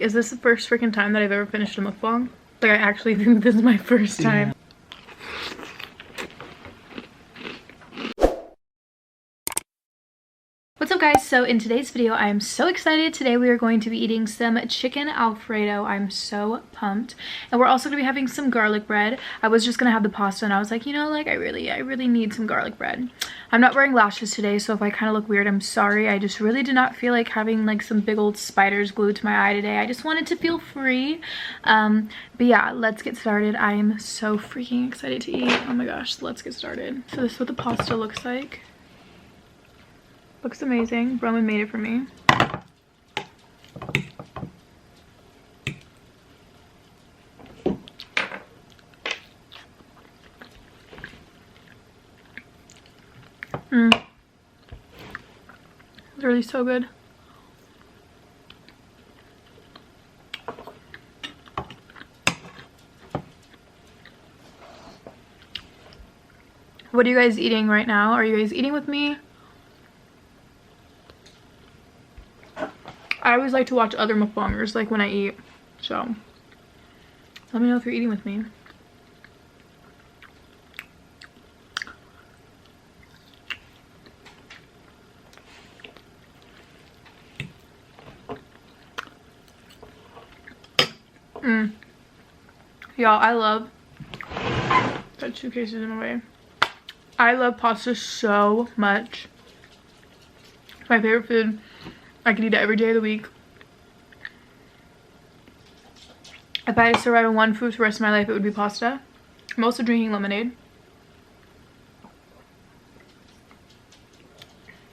is this the first freaking time that I've ever finished a mukbang? Like, I actually think this is my first time. What's up guys? So in today's video I am so excited. Today we are going to be eating some chicken Alfredo. I'm so pumped. And we're also going to be having some garlic bread. I was just going to have the pasta and I was like, you know, like I really need some garlic bread. I'm not wearing lashes today, so if I kind of look weird, I'm sorry. I just really did not feel like having like some big old spiders glued to my eye today. I just wanted to feel free. But yeah, let's get started. I am so freaking excited to eat. Oh my gosh, let's get started. So this is what the pasta looks like. Looks amazing. Roman made it for me. It's really so good. What are you guys eating right now? Are you guys eating with me? I always like to watch other mukbangers like when I eat, so let me know if you're eating with me. Y'all, I love that 2 cases in a way. I love pasta so much. It's my favorite food. I could eat it every day of the week. If I had to survive on one food for the rest of my life, it would be pasta. I'm also drinking lemonade.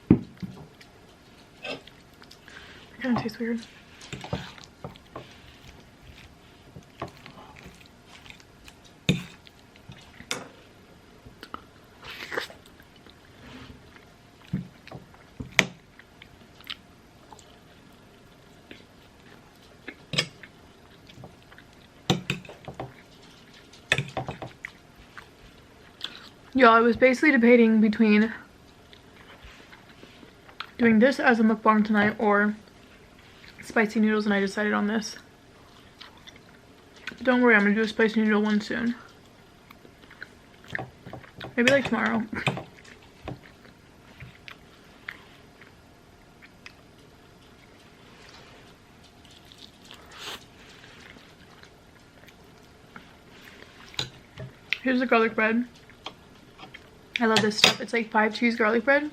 It kind of tastes weird. Y'all, I was basically debating between doing this as a mukbang tonight or spicy noodles, and I decided on this. Don't worry, I'm gonna do a spicy noodle one soon. Maybe like tomorrow. Here's the garlic bread. I love this stuff. It's like 5 cheese garlic bread.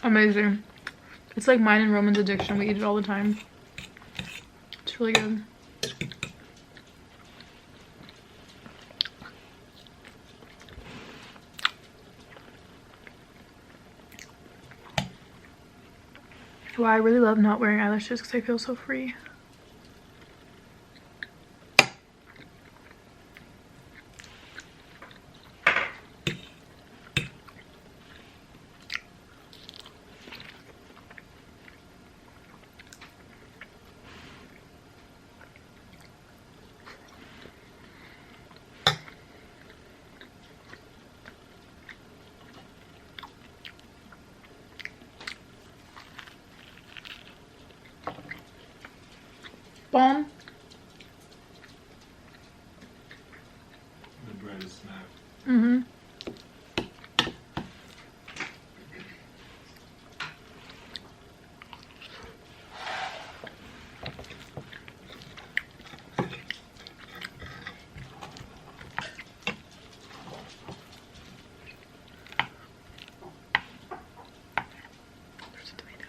Amazing. It's like mine and Roman's addiction. We eat it all the time. It's really good. Wow, I really love not wearing eyelashes because I feel so free. Bomb. The bread is snapped. Mm-hmm. There's a tomato.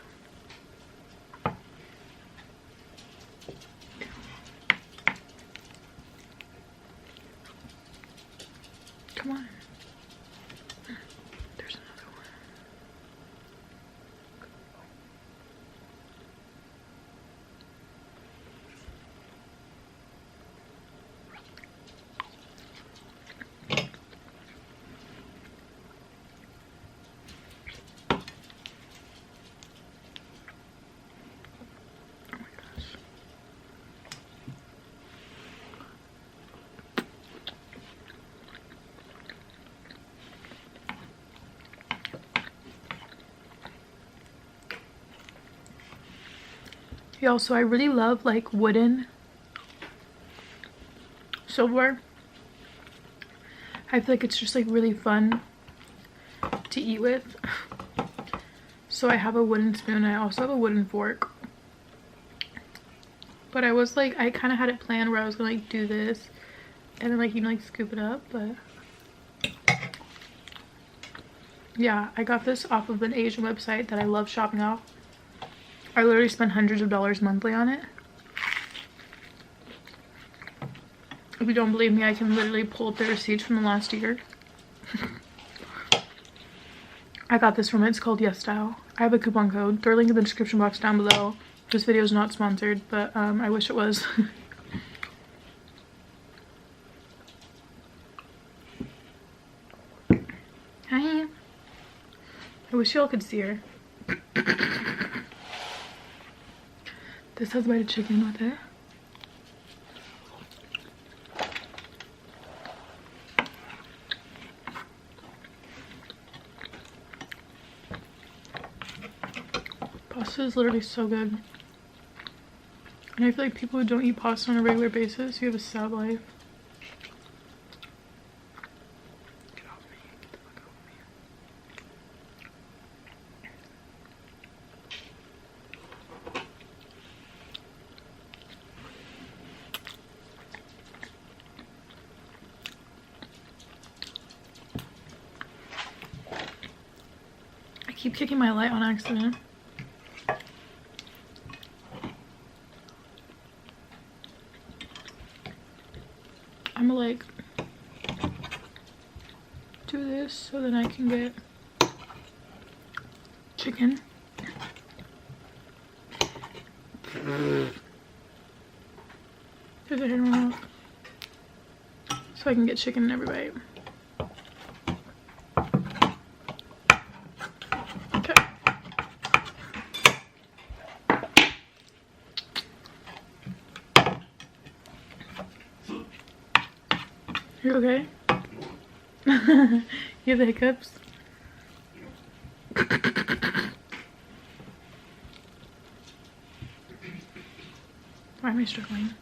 Yeah, also I really love like wooden silverware. I feel like it's just like really fun to eat with. So I have a wooden spoon. I also have a wooden fork. But I was like, I kind of had it planned where I was gonna like do this and then like you know like scoop it up, but yeah, I got this off of an Asian website that I love shopping off. I literally spend hundreds of dollars monthly on it. If you don't believe me, I can literally pull up the receipts from the last year. I got this from it. It's called Yes Style. I have a coupon code. Throw a link in the description box down below. This video is not sponsored, but I wish it was. Hi. I wish y'all could see her. This has a bite of chicken with it. Pasta is literally so good. And I feel like people who don't eat pasta on a regular basis, you have a sad life. Get off me. Get the fuck off me. I keep kicking my light on accident. I'm gonna like do this so then I can get chicken. There's a hair in my mouth. So I can get chicken in every bite. Okay. You okay? You have the hiccups? Why am I struggling?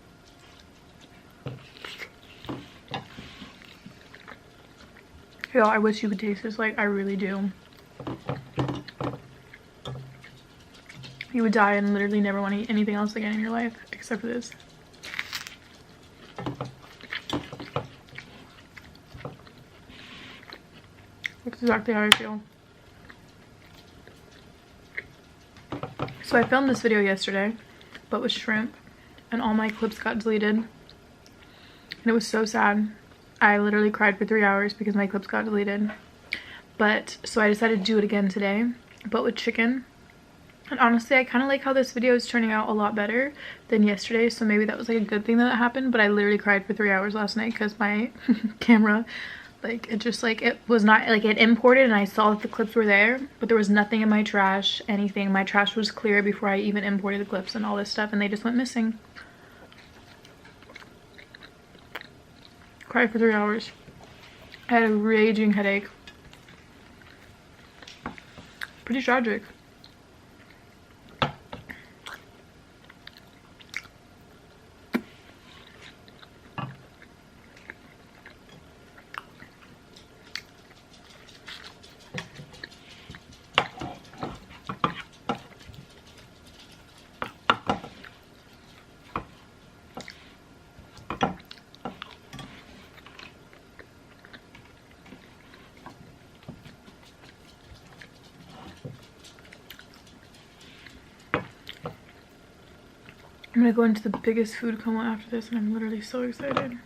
Yo, I wish you could taste this. Like, I really do. You would die and literally never want to eat anything else again in your life except for this. That's exactly how I feel. So I filmed this video yesterday, but with shrimp, and all my clips got deleted. And it was so sad. I literally cried for 3 hours because my clips got deleted. But, so I decided to do it again today, but with chicken. And honestly, I kind of like how this video is turning out a lot better than yesterday, so maybe that was like a good thing that happened. But I literally cried for 3 hours last night because my camera, like, it just like, it was not like, it imported and I saw that the clips were there, but there was nothing in my trash, anything. My trash was clear before I even imported the clips and all this stuff, and they just went missing. Cried for 3 hours. I had a raging headache. Pretty tragic. I'm gonna go into the biggest food coma after this, and I'm literally so excited.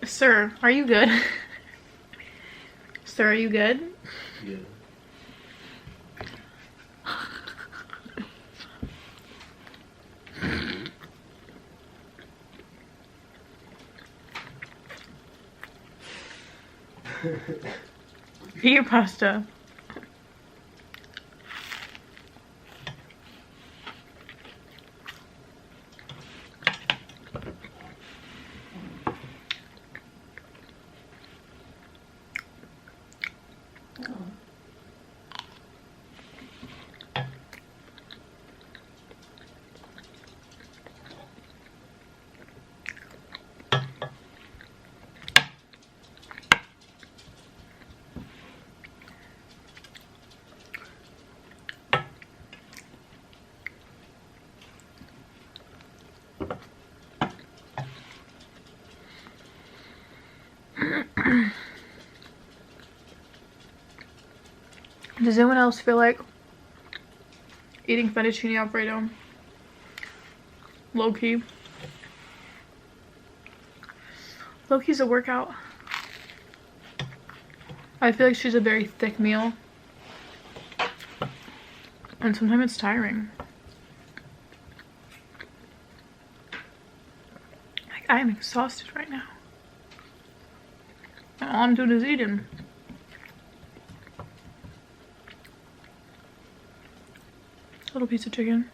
Sir, are you good? Sir, are you good? Yeah. Eat your pasta. Does anyone else feel like eating fettuccine Alfredo low-key? Low-key's a workout. I feel like she's a very thick meal. And sometimes it's tiring. Like, I am exhausted right now. And all I'm doing is eating. Little piece of chicken.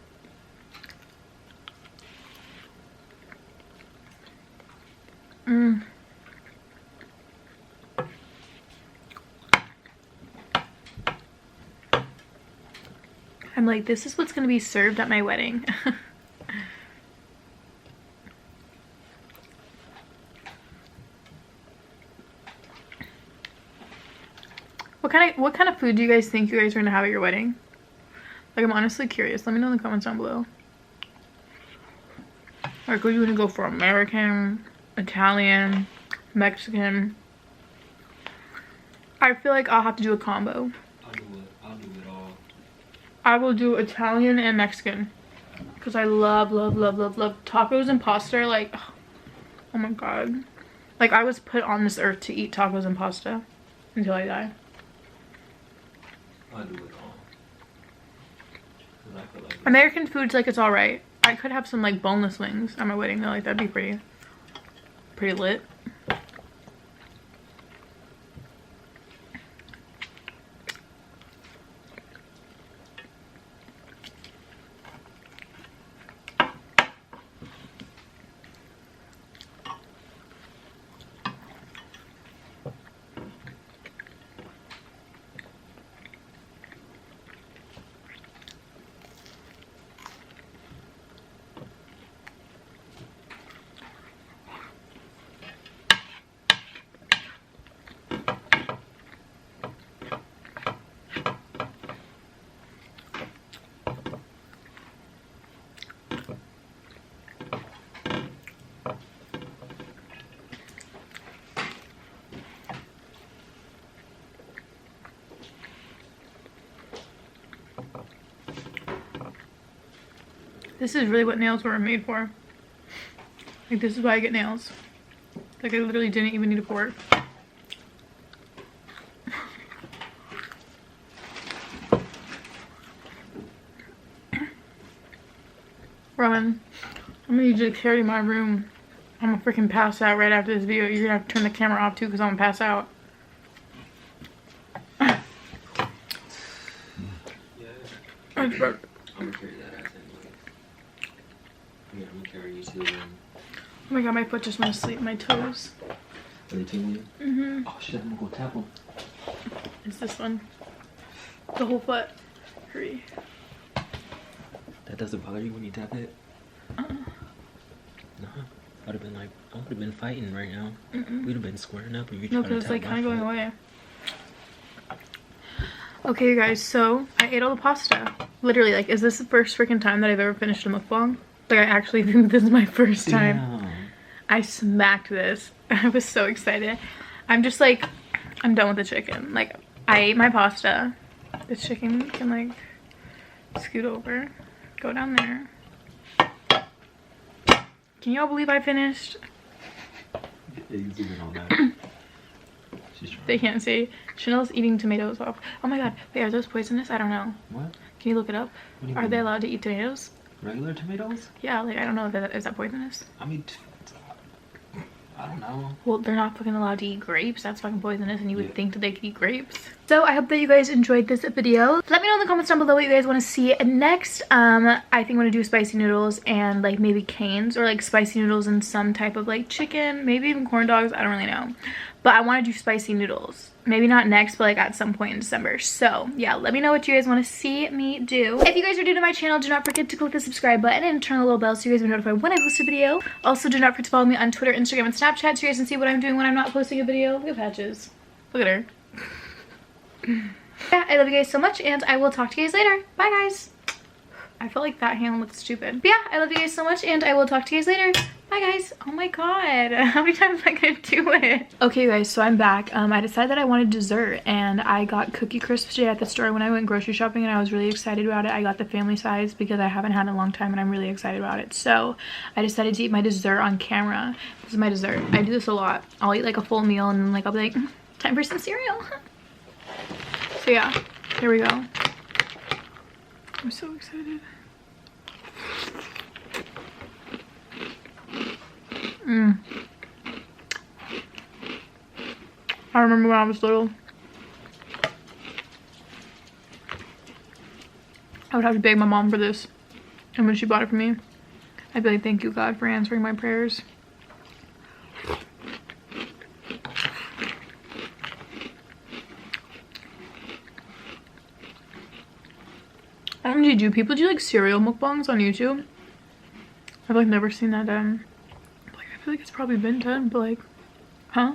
I'm like, this is what's gonna be served at my wedding. What kind of food do you guys think you guys are gonna have at your wedding? Like, I'm honestly curious. Let me know in the comments down below. Like, are you gonna go for American, Italian, Mexican? I feel like I'll have to do a combo. I'll do it all. I will do Italian and Mexican. Because I love tacos and pasta. Like, oh my god. Like, I was put on this earth to eat tacos and pasta until I die. I'll do it all. I feel like American food's like, it's alright. I could have some like boneless wings at my wedding though. Like, that'd be pretty lit. This is really what nails were made for. Like, this is why I get nails. Like, I literally didn't even need a fork. Roman, I'm gonna need you to carry my room. I'm gonna freaking pass out right after this video. You're gonna have to turn the camera off too because I'm gonna pass out. yeah. I'm gonna carry that ass anyway. Yeah, I'm gonna carry you to the room. Oh my god, my foot just went to sleep. My toes. Are they tingling? Mm-hmm. Oh shit, I'm gonna go tap them. It's this one. The whole foot. Hurry. That doesn't bother you when you tap it? No. I would have been fighting right now. We'd have been squaring up if you No, tried to because it's tap like my kind of going foot. away. Okay, you guys, so I ate all the pasta. Literally, like, is this the first freaking time that I've ever finished a mukbang? Like, I actually think this is my first time. Yeah. I smacked this. I was so excited. I'm just like, I'm done with the chicken. Like, I ate my pasta. The chicken can, like, scoot over. Go down there. Can y'all believe I finished? They can't see. Chanel's eating tomatoes off. Oh my god. Wait, are those poisonous? I don't know. What? Can you look it up? What do you Are mean? they allowed to eat tomatoes? Regular tomatoes? Yeah, like, I don't know if that is that poisonous. I mean, I don't know. Well, they're not fucking allowed to eat grapes. That's fucking poisonous, and you would think that they could eat grapes. So I hope that you guys enjoyed this video. Let me know in the comments down below what you guys want to see next. I think I'm gonna do spicy noodles and like maybe canes, or like spicy noodles and some type of like chicken, maybe even corn dogs. I don't really know, but I want to do spicy noodles. Maybe not next, but like at some point in December. So yeah, let me know what you guys want to see me do. If you guys are new to my channel, do not forget to click the subscribe button and turn on the little bell so you guys will be notified when I post a video. Also, do not forget to follow me on Twitter, Instagram, and Snapchat so you guys can see what I'm doing when I'm not posting a video. Look at Patches. Look at her. Yeah, I love you guys so much, and I will talk to you guys later. Bye, guys. I felt like that hand looked stupid. But yeah, I love you guys so much, and I will talk to you guys later. Hi guys. Oh my god. How many times am I gonna do it? Okay guys, so I'm back. I decided that I wanted dessert and I got Cookie Crisp today at the store when I went grocery shopping, and I was really excited about it. I got the family size because I haven't had it in a long time and I'm really excited about it. So I decided to eat my dessert on camera. This is my dessert. I do this a lot. I'll eat like a full meal and then like I'll be like, time for some cereal. So yeah, here we go. I'm so excited. I remember when I was little, I would have to beg my mom for this, and when she bought it for me, I'd be like, thank you God for answering my prayers. I don't know, do people do like cereal mukbangs on YouTube? I've like never seen that done. Like, I feel like it's probably been done, but like, huh?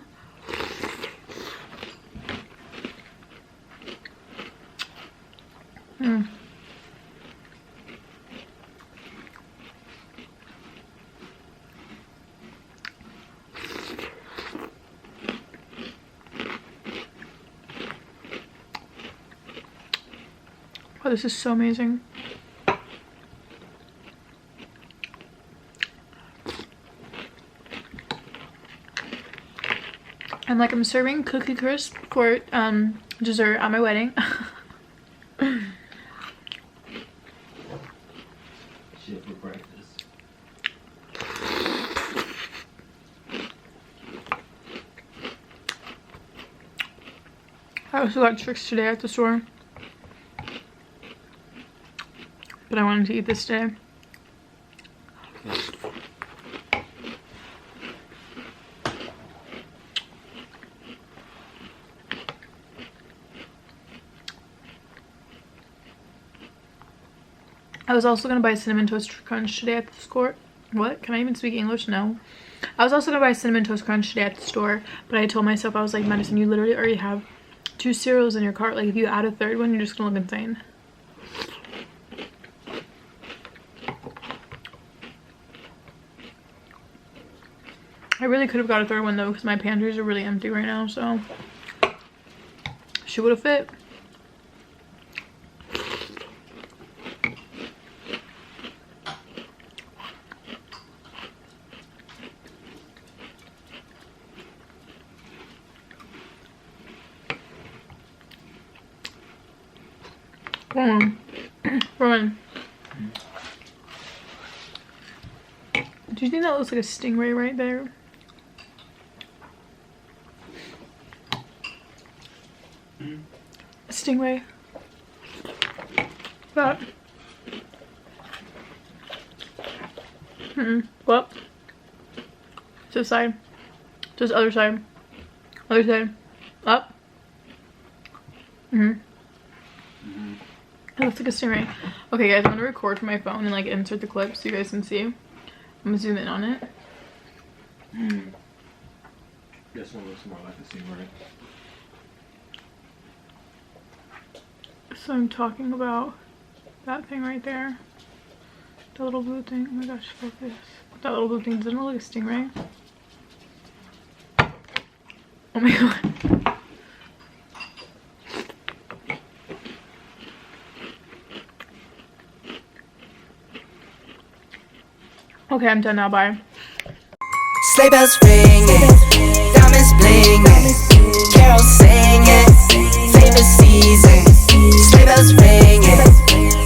Oh, this is so amazing. And like, I'm serving Cookie Crisp for dessert at my wedding. Shit for breakfast. I also got tricks today at the store, but I wanted to eat this today. I was also gonna buy Cinnamon Toast Crunch today at the store. What? Can I even speak English? No. I was also gonna buy Cinnamon Toast Crunch today at the store, but I told myself, I was like, Madison, you literally already have 2 cereals in your cart. Like, if you add a 3rd one, you're just gonna look insane. I really could have got a 3rd one though, because my pantries are really empty right now, so she would have fit. Roman. Do you think that looks like a stingray right there? A stingray. That. What? To the side. To the other side. Other side. Up. It looks like a stingray. Okay guys, I'm gonna record from my phone and like insert the clip so you guys can see. I'm gonna zoom in on it. This one looks more like a stingray. So I'm talking about that thing right there. The little blue thing. Oh my gosh, focus. That little blue thing doesn't it look like a stingray. Oh my god. Okay, I'm done now. Bye. Sleigh bells ringing, diamonds blinging, carols singing, favorite season. Sleigh bells ringing,